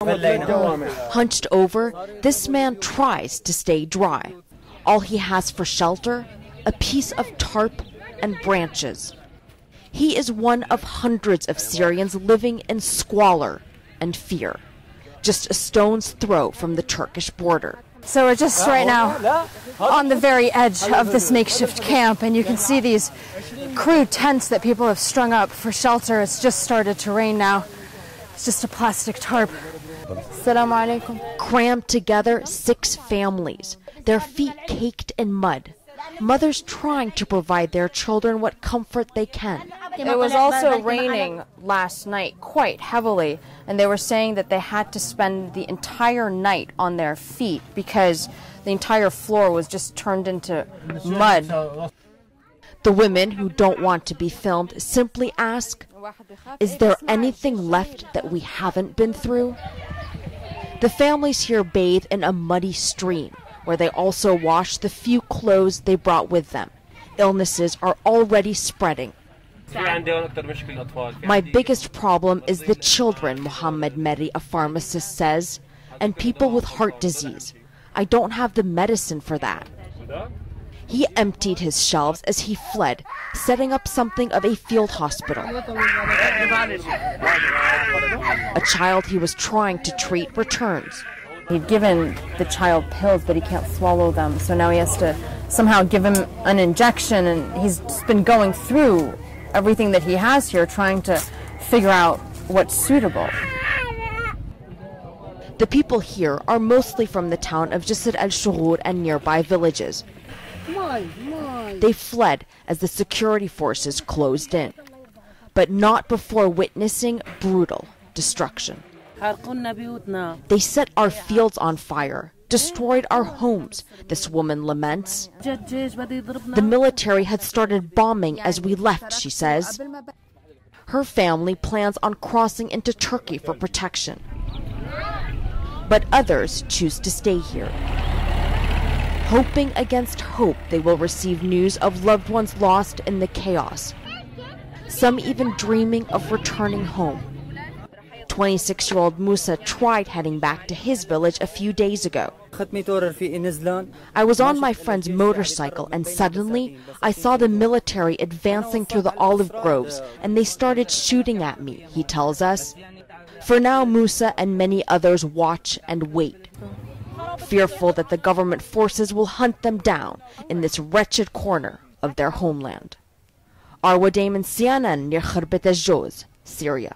Hunched over, this man tries to stay dry. All he has for shelter, a piece of tarp and branches. He is one of hundreds of Syrians living in squalor and fear, just a stone's throw from the Turkish border. So we're just right now on the very edge of this makeshift camp, and you can see these crude tents that people have strung up for shelter. It's just started to rain now. It's just a plastic tarp. Assalamu alaikum. Crammed together, 6 families, their feet caked in mud. Mothers trying to provide their children what comfort they can. It was also raining last night quite heavily, and they were saying that they had to spend the entire night on their feet because the entire floor was just turned into mud. The women who don't want to be filmed simply ask, is there anything left that we haven't been through? The families here bathe in a muddy stream, where they also wash the few clothes they brought with them. Illnesses are already spreading. My biggest problem is the children, Mohammed Meri, a pharmacist, says, and people with heart disease. I don't have the medicine for that. He emptied his shelves as he fled, setting up something of a field hospital. A child he was trying to treat returns. He'd given the child pills, but he can't swallow them, so now he has to somehow give him an injection, and he's just been going through everything that he has here, trying to figure out what's suitable. The people here are mostly from the town of Jisr al-Shughur and nearby villages. They fled as the security forces closed in, but not before witnessing brutal destruction. They set our fields on fire, destroyed our homes, this woman laments. The military had started bombing as we left, she says. Her family plans on crossing into Turkey for protection. But others choose to stay here, hoping against hope they will receive news of loved ones lost in the chaos. Some even dreaming of returning home. 26-year-old Musa tried heading back to his village a few days ago. I was on my friend's motorcycle and suddenly I saw the military advancing through the olive groves and they started shooting at me, he tells us. For now, Musa and many others watch and wait, fearful that the government forces will hunt them down in this wretched corner of their homeland. Arwa Damon, CNN, near Kharbet al-Joz, Syria.